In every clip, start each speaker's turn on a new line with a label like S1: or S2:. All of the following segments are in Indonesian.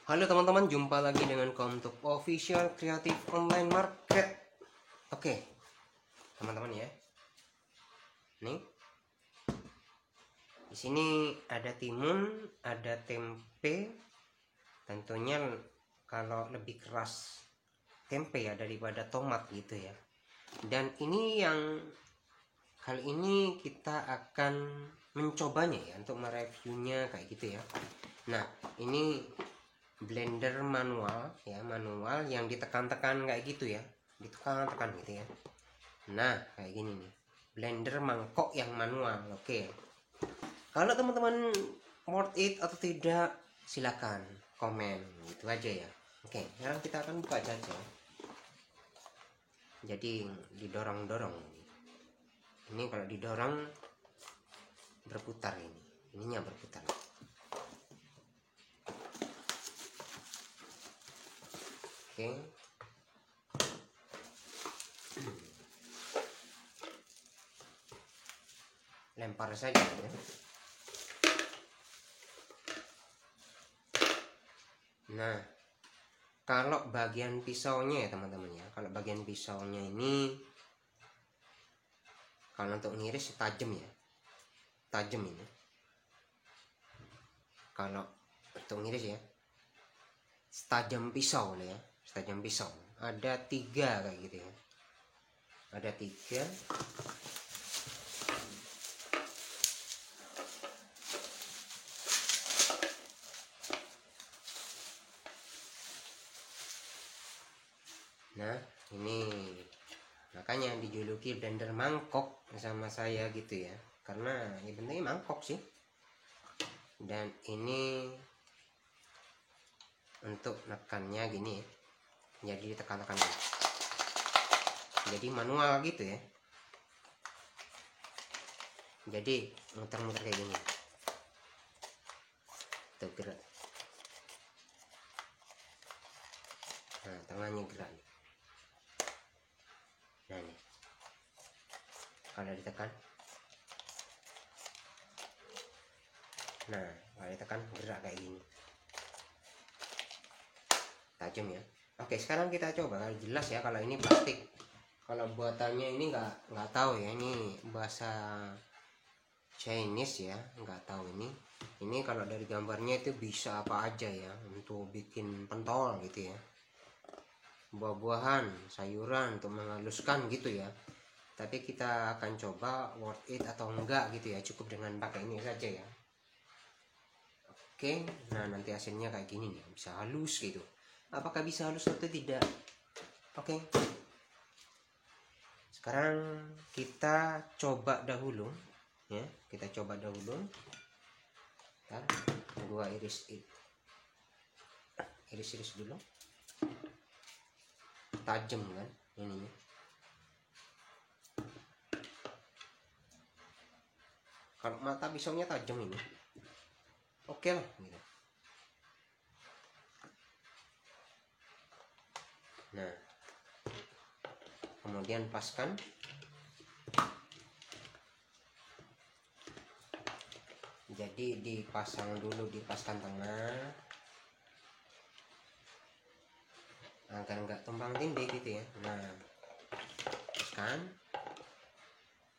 S1: Halo teman-teman, jumpa lagi dengan Komtuk Official Kreatif Online Market. Oke, teman-teman ya. Nih, di sini ada timun, ada tempe. Tentunya kalau lebih keras tempe ya daripada tomat gitu ya. Dan ini yang kali ini kita akan mencobanya ya, untuk mereviewnya kayak gitu ya. Nah, ini blender manual ya, manual yang ditekan-tekan kayak gitu ya, ditekan-tekan gitu ya. Nah, kayak gini nih, blender mangkok yang manual. Oke, kalau teman-teman worth it atau tidak, silakan komen gitu aja ya. Oke, sekarang kita akan buka saja. Jadi didorong-dorong, ini kalau didorong berputar, ininya berputar. Oke, lempar saja ya. Nah, kalau bagian pisaunya ya teman-teman ya, kalau bagian pisaunya ini, kalau untuk ngiris tajam ya, tajam ini. Kalau untuk ngiris ya, tajam pisau lah ya, tajam pisau. Ada 3 kayak gitu ya, ada 3. Nah, ini makanya dijuluki blender mangkok sama saya gitu ya, karena ya bentuknya mangkok sih. Dan ini untuk nekannya gini, jadi ditekan-tekan, jadi manual gitu ya. Jadi muter-muter kayak gini, tuh gerak. Nah, tangannya gerak. Nah, ini kalau ditekan, nah kalau ditekan gerak kayak gini, tajam ya. Oke, sekarang kita coba. Jelas ya kalau ini plastik, kalau buatannya ini nggak tahu ya, ini bahasa Chinese ya, nggak tahu ini kalau dari gambarnya itu bisa apa aja ya, untuk bikin pentol gitu ya, buah-buahan, sayuran untuk menghaluskan gitu ya. Tapi kita akan coba worth it atau enggak gitu ya, cukup dengan pakai ini saja ya. Oke, nah nanti hasilnya kayak gini nih, bisa halus gitu. Apakah bisa halus atau tidak? Oke, sekarang kita coba dahulu ya, kita coba dahulu. Ntar gua iris dulu, tajam kan ininya. Kalau mata pisaunya tajam ini, oke lah gitu. Nah, kemudian paskan. Jadi dipasang dulu, dipaskan tengah agar nggak tumpang tindih gitu ya. Nah, paskan,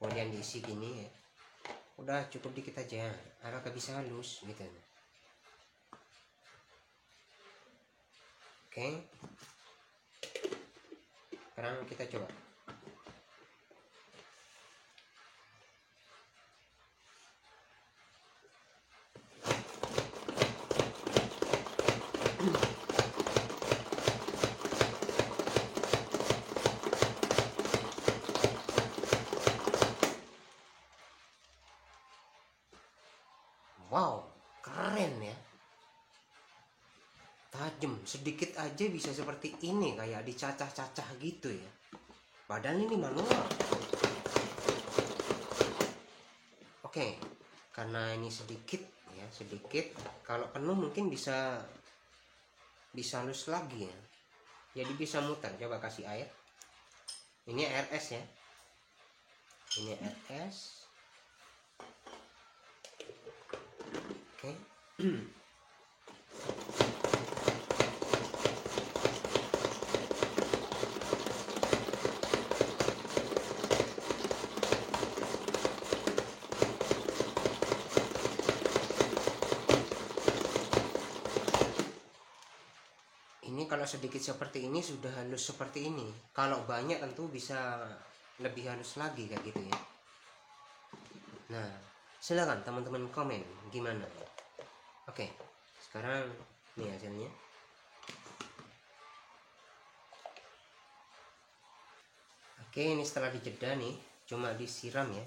S1: kemudian diisi gini ya. Udah cukup dikit aja, apakah bisa halus gitu. Oke, sekarang kita coba. Wow, keren ya, tajam. Sedikit aja bisa seperti ini, kayak dicacah-cacah gitu ya, padahal ini manual. Oke, karena ini sedikit ya, sedikit. Kalau penuh mungkin bisa halus lagi ya, jadi bisa muter. Coba kasih air, ini air es ya, ini air es. Oke. Ini kalau sedikit seperti ini sudah halus seperti ini. Kalau banyak tentu bisa lebih halus lagi kayak gitu ya. Nah, silakan teman-teman komen gimana. Oke, sekarang nih hasilnya. Oke, ini setelah dijeda nih, cuma disiram ya,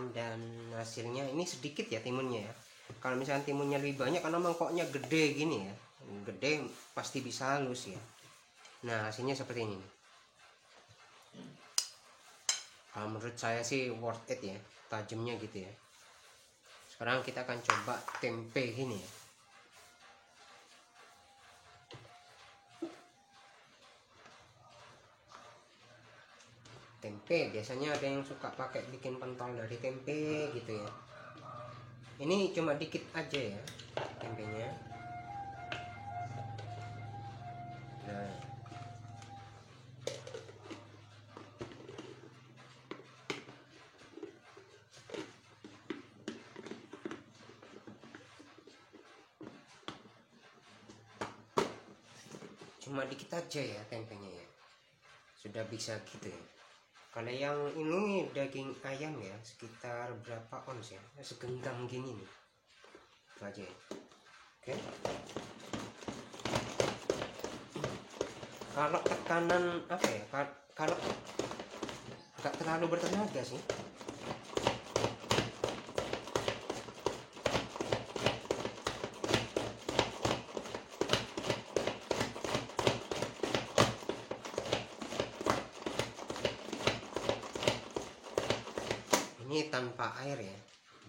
S1: dan hasilnya ini sedikit ya timunnya ya. Kalau misalnya timunnya lebih banyak karena mangkoknya gede gini ya, gede pasti bisa halus ya. Nah, hasilnya seperti ini. Kalau menurut saya sih worth it ya, tajamnya gitu ya. Sekarang kita akan coba tempe ini ya. Tempe biasanya ada yang suka pakai bikin pentol dari tempe gitu ya. Ini cuma dikit aja ya tempenya. Nah, cuma dikit aja ya tempenya ya, sudah bisa gitu ya. Kalau yang ini daging ayam ya, sekitar berapa ons ya, segenggam gini nih, itu aja ya. Oke, kalau tekanan apa ya, kalau nggak terlalu bertenaga sih. Ini tanpa air ya,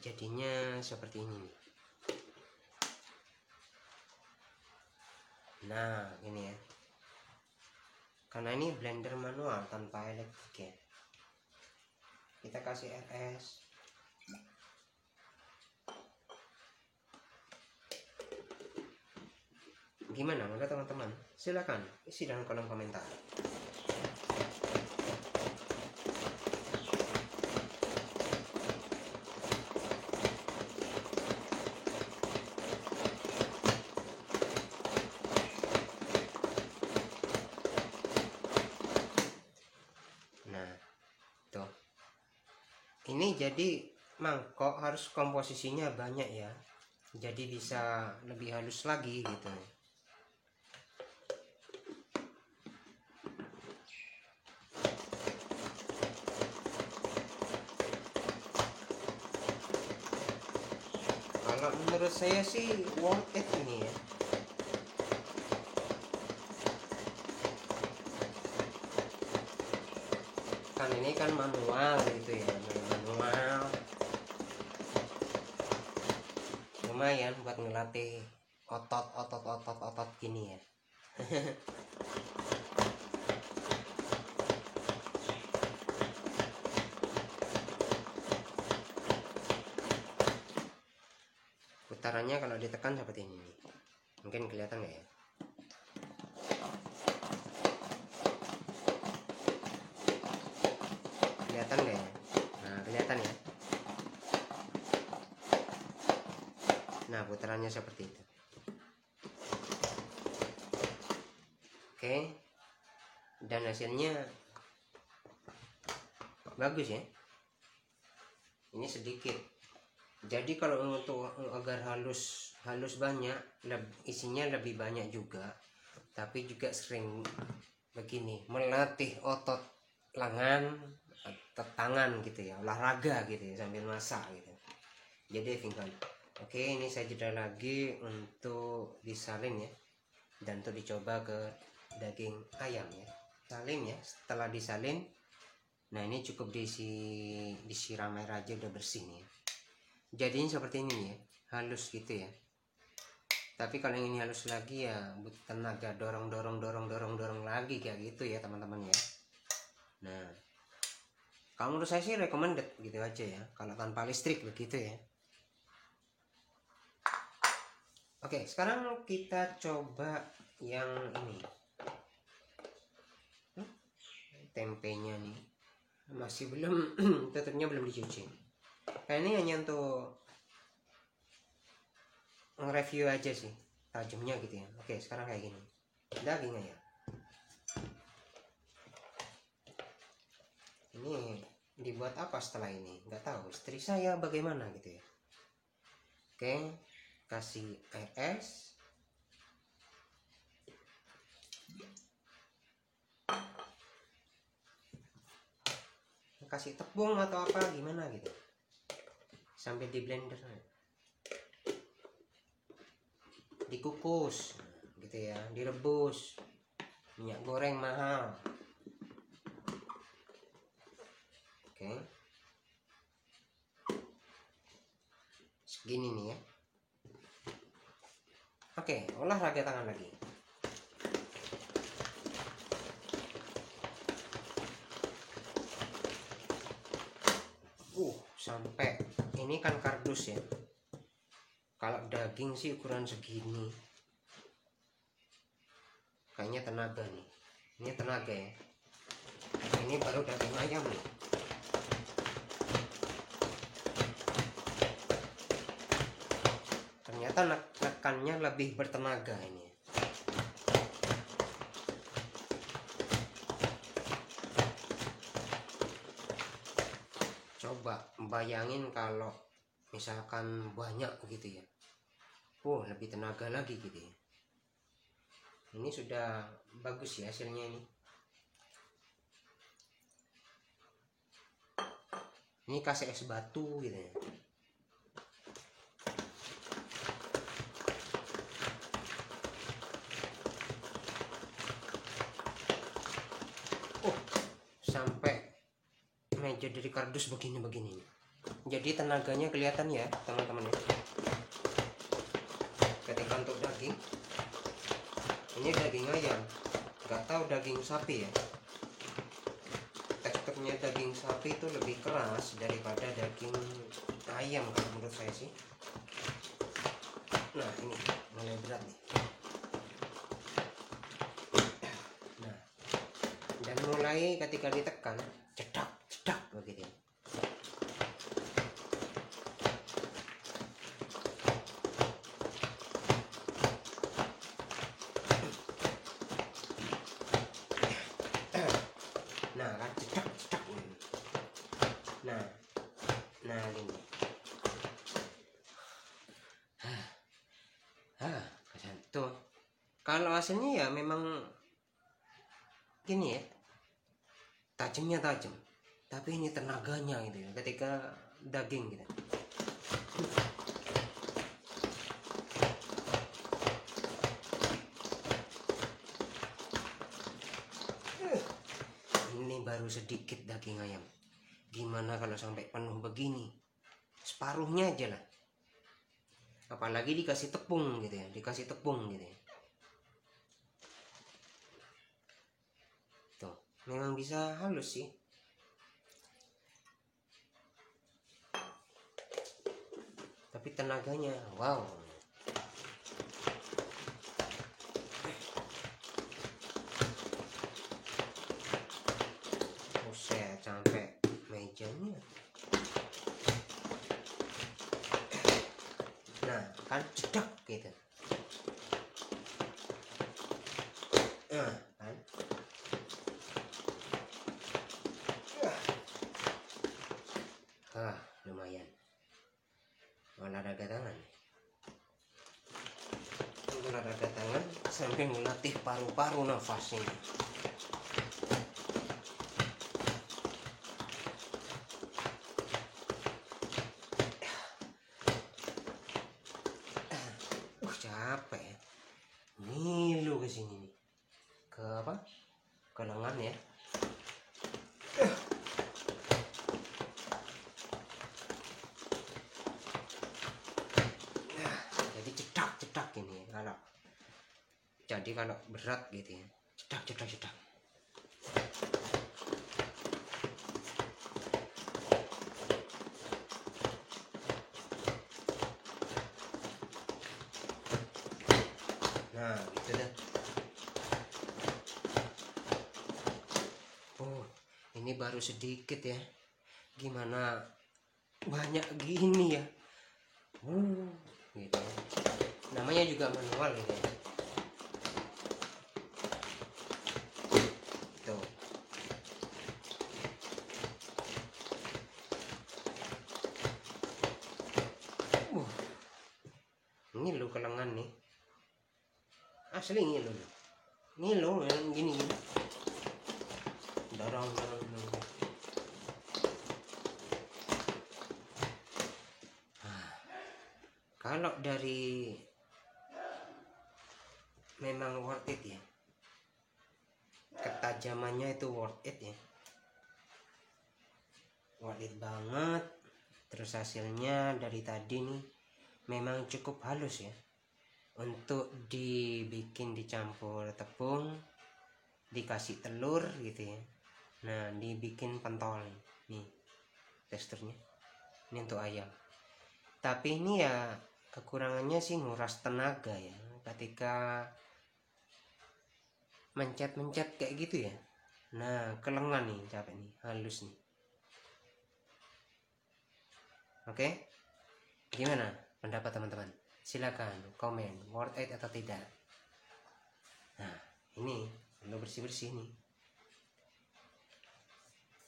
S1: jadinya seperti ini nih. Nah ini ya, karena ini blender manual tanpa elektrik ya, kita kasih RS. Gimana menurut teman-teman? Silakan isi dalam kolom komentar. Nah tuh, ini jadi mangkok harus komposisinya banyak ya, jadi bisa lebih halus lagi gitu. Kalau menurut saya sih worth it ini ya. Kan ini kan manual gitu ya, manual lumayan buat ngelatih otot gini ya. Putarannya kalau ditekan seperti ini, mungkin kelihatan nggak ya? Kelihatan nggak ya? Nah kelihatan ya. Nah putarannya seperti itu. Oke, dan hasilnya bagus ya. Ini sedikit, jadi kalau untuk agar halus banyak, isinya lebih banyak juga, tapi juga sering begini melatih otot lengan atau tangan gitu ya, olahraga gitu ya sambil masak gitu. Jadi vegan. Oke, ini saya jeda lagi untuk disalin ya, dan untuk dicoba ke daging ayam ya. Salin ya, setelah disalin, nah ini cukup disiram air aja udah bersih nih ya. Jadinya seperti ini ya, halus gitu ya. Tapi kalau yang ini halus lagi ya butuh tenaga, dorong lagi kayak gitu ya teman-teman ya. Nah kalau menurut saya sih recommended gitu aja ya, kalau tanpa listrik begitu ya. Oke, sekarang kita coba yang ini. Tempenya nih masih belum tutupnya belum dicuci. Nah ini hanya untuk nge-review aja sih tajamnya gitu ya. Oke, sekarang kayak gini. daging ayam. Ini dibuat apa setelah ini? Nggak tahu. Istri saya bagaimana gitu ya. Oke, kasih air es. Kasih tepung atau apa gimana gitu. Sambil di blender. Dikukus gitu ya, direbus. Minyak goreng mahal. Oke. Segini nih ya. Oke, olahraga tangan lagi. Sampai ini kan kardus ya. Kalau daging sih ukuran segini. Kayaknya tenaga nih. Ini tenaga ya. Ini baru daging ayam nih. Ternyata nekannya lebih bertenaga ini. Coba bayangin kalau misalkan banyak gitu ya. Lebih tenaga lagi gitu ya. Ini sudah bagus ya hasilnya ini. Ini kasih es batu gitu ya. Sampai meja dari kardus begini-begini. Jadi tenaganya kelihatan ya teman-teman ya. Ketika untuk daging, ini daging ayam, nggak tahu daging sapi ya. Teksturnya daging sapi itu lebih keras daripada daging ayam kalau menurut saya sih. Nah ini mulai berat nih. Nah, dan mulai ketika ditekan cedak cedak begitu. Nah kan cedak cedak. Nah gini. Tuh. Kalau hasilnya ya memang gini ya. Tajamnya tajam. Tapi ini tenaganya gitu ya ketika daging gitu. Ini baru sedikit daging ayam. Gimana kalau sampai penuh begini? Separuhnya aja lah. Apalagi dikasih tepung gitu ya, dikasih tepung gitu ya. Tuh, memang bisa halus sih. Tapi tenaganya, wow. Buset, sampai mejanya. Nah, kan cedak gitu. Nah, kan. Lumayan. Olahraga tangan. Olahraga tangan sambil melatih paru-paru nafas ini. Capek ya. Ngilu ke sini nih. Ke apa? Ke lengan ya. Jadi cedak-cedak ini kalau. Jadi kalau berat gitu ya. Cedak. Nah, gitu dah. Ini baru sedikit ya. Gimana banyak gini ya. Gitu. Namanya juga manual gitu ya. asli ngilu yang gini dorong. Kalau dari memang worth it ya, ketajamannya itu worth it ya, worth it banget. Terus hasilnya dari tadi nih memang cukup halus ya, untuk dicampur tepung, dikasih telur gitu ya. Nah, dibikin pentol nih teksturnya. Ini untuk ayam. Tapi ini ya kekurangannya sih nguras tenaga ya, ketika mencet kayak gitu ya. Nah, kelengan nih, capek nih, halus nih. Oke, gimana pendapat teman-teman? Silakan komen worth it atau tidak. Nah, ini perlu bersih-bersih nih.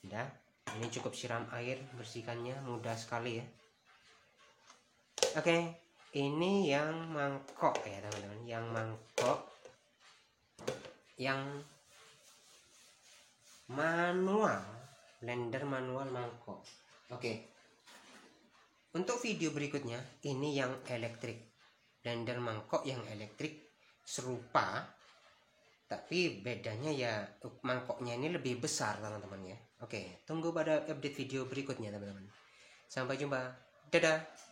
S1: Udah, ini cukup siram air, bersihkannya mudah sekali ya. Oke, ini yang mangkok ya teman-teman, yang mangkok yang manual, blender manual mangkok. Oke, untuk video berikutnya ini yang elektrik, blender mangkok yang elektrik serupa, tapi bedanya ya mangkoknya ini lebih besar teman-teman ya. Oke, tunggu pada update video berikutnya teman-teman. Sampai jumpa, dadah.